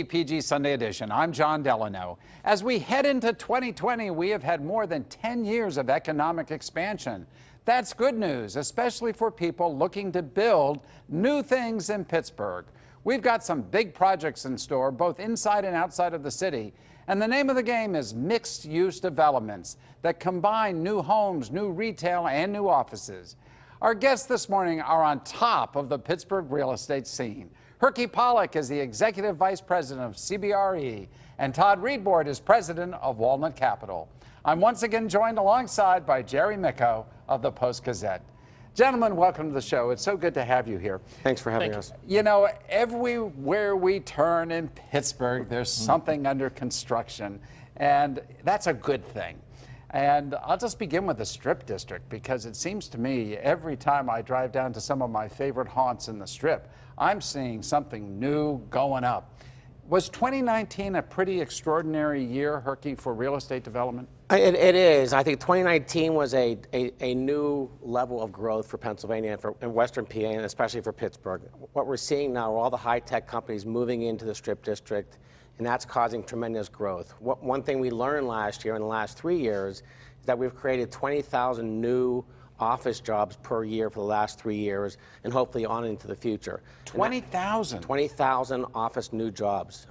PG Sunday edition. I'm John Delano. As we head into 2020, we have had more than 10 years of economic expansion. That's good news, especially for people looking to build new things in Pittsburgh. We've got some big projects in store, both inside and outside of the city. And the name of the game is mixed-use developments that combine new homes, new retail, and new offices. Our guests this morning are on top of the Pittsburgh real estate scene. Herky Pollock is the Executive Vice President of CBRE, and Todd Reedboard is President of Walnut Capital. I'm once again joined alongside by Jerry Micco of the Post-Gazette. Gentlemen, welcome to the show. It's so good to have you here. Thanks for having us. You know, everywhere we turn in Pittsburgh, there's something under construction, and that's a good thing. And I'll just begin with the Strip District, because it seems to me every time I drive down to some of my favorite haunts in the Strip, I'm seeing something new going up. Was 2019 a pretty extraordinary year, Herky, for real estate development? It is. I think 2019 was a new level of growth for Pennsylvania and Western PA, and especially for Pittsburgh. What we're seeing now are all the high-tech companies moving into the Strip District, and that's causing tremendous growth. One thing we learned last year, in the last 3 years, is that we've created 20,000 new office jobs per year for the last 3 years, and hopefully on into the future. 20,000? 20,000 office new jobs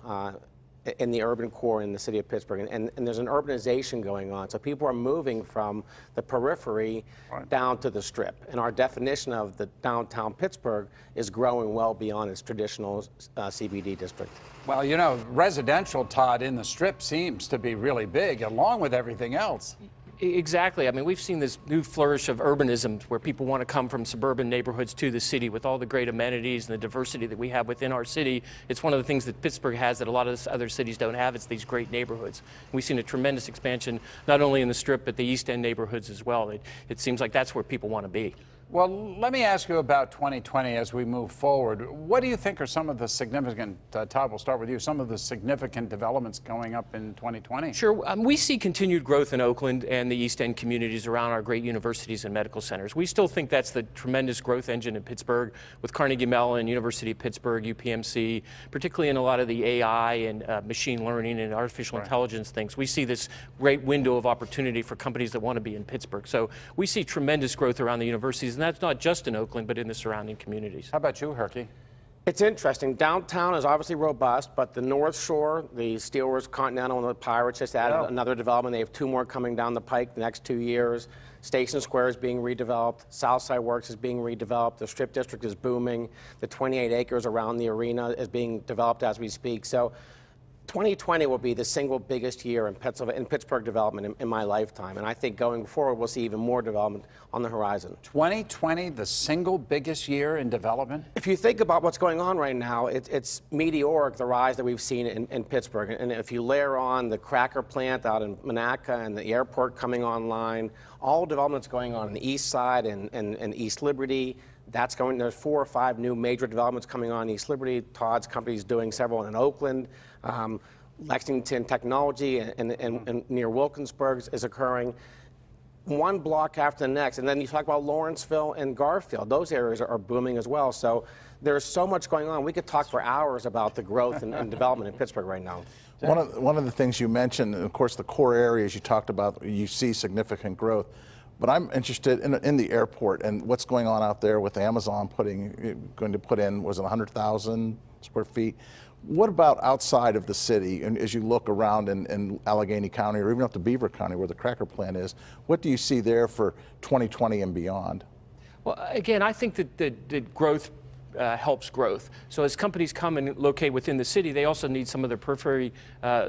in the urban core in the city of Pittsburgh. And there's an urbanization going on. So people are moving from the periphery down to the Strip. And our definition of the downtown Pittsburgh is growing well beyond its traditional CBD district. Well, you know, residential, Todd, in the Strip seems to be really big, along with everything else. Exactly. I mean, we've seen this new flourish of urbanism where people want to come from suburban neighborhoods to the city with all the great amenities and the diversity that we have within our city. It's one of the things that Pittsburgh has that a lot of other cities don't have. It's these great neighborhoods. We've seen a tremendous expansion, not only in the Strip, but the East End neighborhoods as well. It seems like that's where people want to be. Well, let me ask you about 2020 as we move forward. What do you think are some of the significant, Todd, we'll start with you, some of the significant developments going up in 2020? Sure. We see continued growth in Oakland and the East End communities around our great universities and medical centers. We still think that's the tremendous growth engine in Pittsburgh with Carnegie Mellon, University of Pittsburgh, UPMC, particularly in a lot of the AI and machine learning and artificial intelligence things. We see this great window of opportunity for companies that want to be in Pittsburgh. So we see tremendous growth around the universities. And that's not just in Oakland, but in the surrounding communities. How about you, Herky? It's interesting. Downtown is obviously robust, but the North Shore, the Steelers, Continental, and the Pirates just added another development. They have 2 more coming down the pike the next 2 years. Station Square is being redeveloped. Southside Works is being redeveloped. The Strip District is booming. The 28 acres around the arena is being developed as we speak. So 2020 will be the single biggest year in Pittsburgh development in my lifetime, and I think going forward we'll see even more development on the horizon. 2020, the single biggest year in development? If you think about what's going on right now, it's meteoric, the rise that we've seen in Pittsburgh. And if you layer on the cracker plant out in Monaca and the airport coming online, all developments going on the east side and East Liberty, there's 4 or 5 new major developments coming on East Liberty. Todd's company is doing several in Oakland. Lexington Technology and near Wilkinsburg is occurring. One block after the next. And then you talk about Lawrenceville and Garfield. Those areas are booming as well. So there's so much going on. We could talk for hours about the growth and development in Pittsburgh right now. One of the things you mentioned, and of course the core areas you talked about, you see significant growth. But I'm interested in the airport and what's going on out there with Amazon going to put in, was it 100,000 square feet? What about outside of the city, and as you look around in Allegheny County or even up to Beaver County where the cracker plant is, what do you see there for 2020 and beyond? Well, again, I think that the growth helps growth. So as companies come and locate within the city, they also need some of their periphery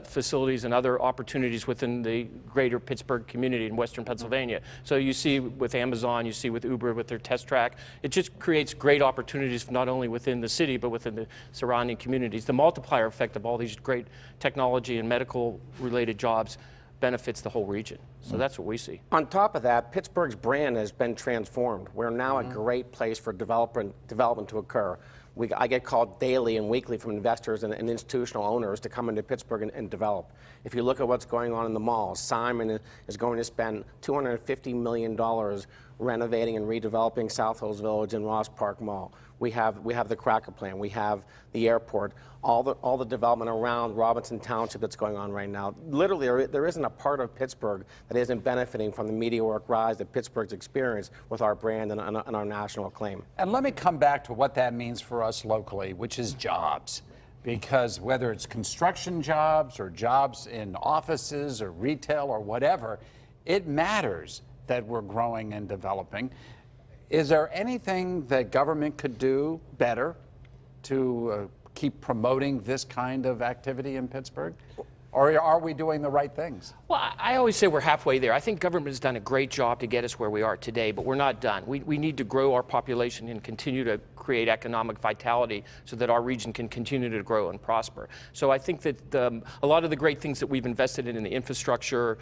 facilities and other opportunities within the greater Pittsburgh community in Western Pennsylvania. So you see with Amazon, you see with Uber with their test track, it just creates great opportunities not only within the city, but within the surrounding communities. The multiplier effect of all these great technology and medical related jobs benefits the whole region. So that's what we see. On top of that, Pittsburgh's brand has been transformed. We're now a great place for development to occur. I get called daily and weekly from investors and institutional owners to come into Pittsburgh and develop. If you look at what's going on in the malls, Simon is going to spend $250 million renovating and redeveloping South Hills Village and Ross Park Mall. We have the cracker plant. We have the airport. All the development around Robinson Township that's going on right now. Literally, there isn't a part of Pittsburgh that isn't benefiting from the meteoric rise that Pittsburgh's experienced with our brand and our national acclaim. And let me come back to what that means for us locally, which is jobs. Because whether it's construction jobs or jobs in offices or retail or whatever, it matters that we're growing and developing. Is there anything that government could do better to keep promoting this kind of activity in Pittsburgh? Or are we doing the right things? Well, I always say we're halfway there. I think government has done a great job to get us where we are today, but we're not done. We need to grow our population and continue to create economic vitality so that our region can continue to grow and prosper. So I think that a lot of the great things that we've invested in the infrastructure,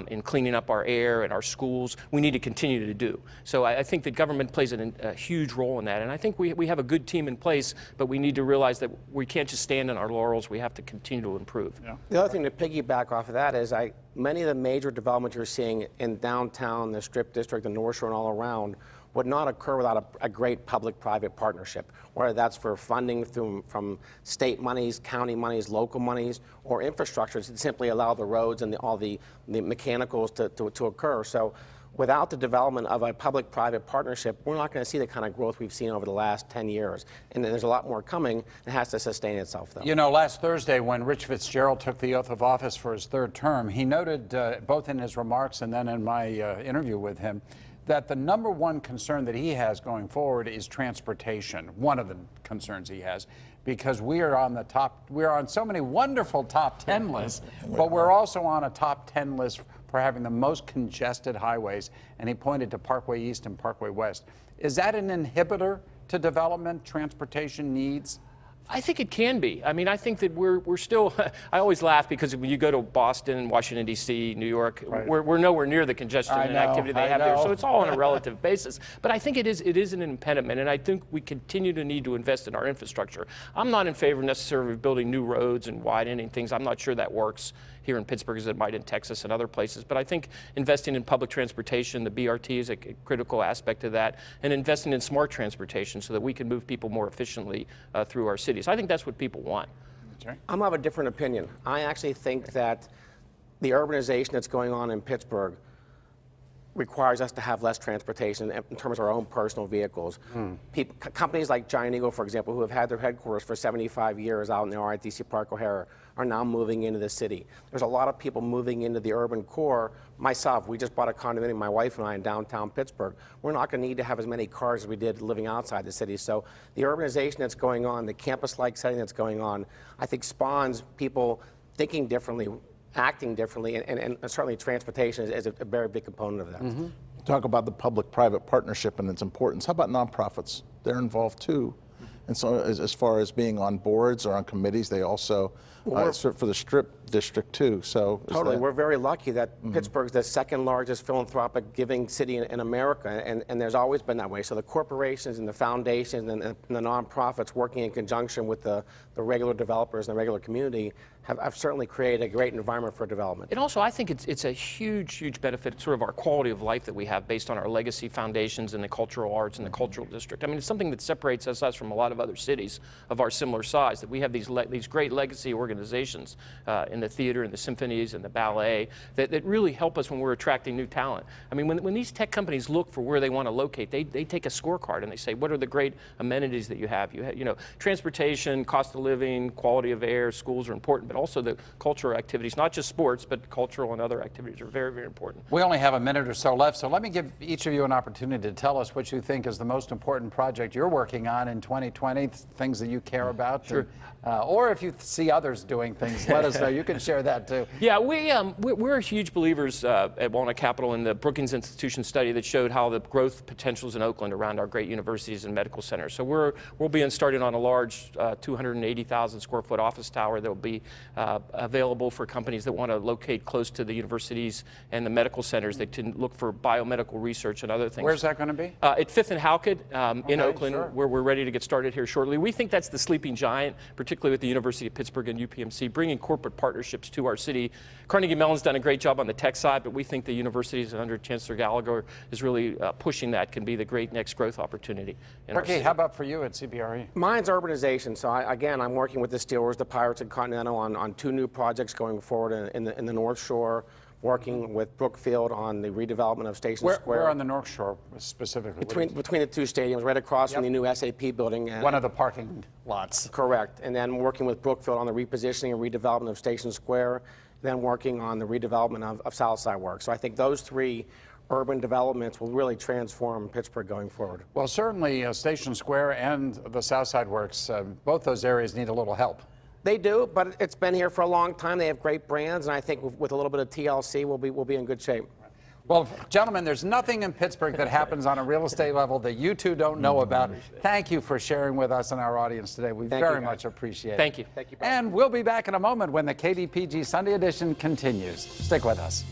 in cleaning up our air and our schools, we need to continue to do. So I think that government plays a huge role in that. And I think we have a good team in place, but we need to realize that we can't just stand on our laurels. We have to continue to improve. Yeah. The other thing to piggyback off of that is many of the major developments you're seeing in downtown, the Strip District, the North Shore, and all around would not occur without a great public-private partnership, whether that's for funding from state monies, county monies, local monies, or infrastructure to simply allow the roads and all the mechanicals to occur. So without the development of a public-private partnership, we're not going to see the kind of growth we've seen over the last 10 years. And there's a lot more coming. It has to sustain itself, though. You know, last Thursday when Rich Fitzgerald took the oath of office for his third term, he noted, both in his remarks and then in my interview with him, that the number one concern that he has going forward is transportation. One of the concerns he has, because we are on so many wonderful top 10 lists, but we're also on a top 10 list for having the most congested highways, and he pointed to Parkway East and Parkway West. Is that an inhibitor to development, transportation needs? I think it can be. I mean, I think that we're still, I always laugh because when you go to Boston, Washington, D.C., New York, right, we're nowhere near the congestion and activity they have there. So it's all on a relative basis. But I think it is an impediment, and I think we continue to need to invest in our infrastructure. I'm not in favor necessarily of building new roads and widening things. I'm not sure that works here in Pittsburgh as it might in Texas and other places. But I think investing in public transportation, the BRT is a critical aspect of that, and investing in smart transportation so that we can move people more efficiently through our cities. I think that's what people want. I'm of a different opinion. I actually think that the urbanization that's going on in Pittsburgh requires us to have less transportation in terms of our own personal vehicles. Companies like Giant Eagle, for example, who have had their headquarters for 75 years out in the RITC Park O'Hara, are now moving into the city. There's a lot of people moving into the urban core. Myself, we just bought a condominium, my wife and I, in downtown Pittsburgh. We're not going to need to have as many cars as we did living outside the city. So the urbanization that's going on, the campus-like setting that's going on, I think spawns people thinking differently, acting differently, and certainly transportation is a very big component of that. Talk about the public-private partnership and its importance. How about nonprofits? They're involved too. And so as far as being on boards or on committees, they also serve for the Strip District too. So totally, we're very lucky that Pittsburgh's the second largest philanthropic giving city in America, and there's always been that way. So the corporations and the foundations and the nonprofits working in conjunction with the regular developers and the regular community have certainly created a great environment for development. And also, I think it's a huge benefit, sort of our quality of life that we have based on our legacy foundations and the cultural arts and the cultural district. I mean, it's something that separates us from a lot of other cities of our similar size, that we have these great legacy organizations in the theater and the symphonies and the ballet that really help us when we're attracting new talent. I mean, when these tech companies look for where they want to locate, they take a scorecard and they say, what are the great amenities that you have? You know, transportation, cost of living, quality of air, schools are important, but also the cultural activities, not just sports, but cultural and other activities are very important. We only have a minute or so left, so let me give each of you an opportunity to tell us what you think is the most important project you're working on in 2020, things that you care about. Sure. Or if you see others doing things, let us know. You can share that too. Yeah, we're huge believers at Walnut Capital in the Brookings Institution study that showed how the growth potentials in Oakland around our great universities and medical centers. So we'll be starting on a large 280,000 square foot office tower that will be available for companies that want to locate close to the universities and the medical centers that can look for biomedical research and other things. Where's that going to be? At 5th and Halkett in Oakland, sure. where we're ready to get started here shortly. We think that's the sleeping giant, particularly with the University of Pittsburgh and UPMC, bringing corporate partnerships to our city. Carnegie Mellon's done a great job on the tech side, but we think the universities under Chancellor Gallagher is really pushing that, can be the great next growth opportunity in our Ricky, city. how about for you at CBRE? Mine's urbanization. So again, I'm working with the Steelers, the Pirates, and Continental on 2 new projects going forward in the North Shore, working with Brookfield on the redevelopment of Station Square. Where on the North Shore specifically? Between the 2 stadiums, right across from the new SAP building. One of the parking lots. Correct. And then working with Brookfield on the repositioning and redevelopment of Station Square, then working on the redevelopment of Southside Works. So I think those 3 urban developments will really transform Pittsburgh going forward. Well, certainly Station Square and the Southside Works, both those areas need a little help. They do, but it's been here for a long time. They have great brands, and I think with a little bit of TLC, we'll be in good shape. Well, gentlemen, there's nothing in Pittsburgh that happens on a real estate level that you two don't know about. Thank you for sharing with us and our audience today. We very much appreciate it. Thank you. Thank you. And we'll be back in a moment when the KDPG Sunday edition continues. Stick with us.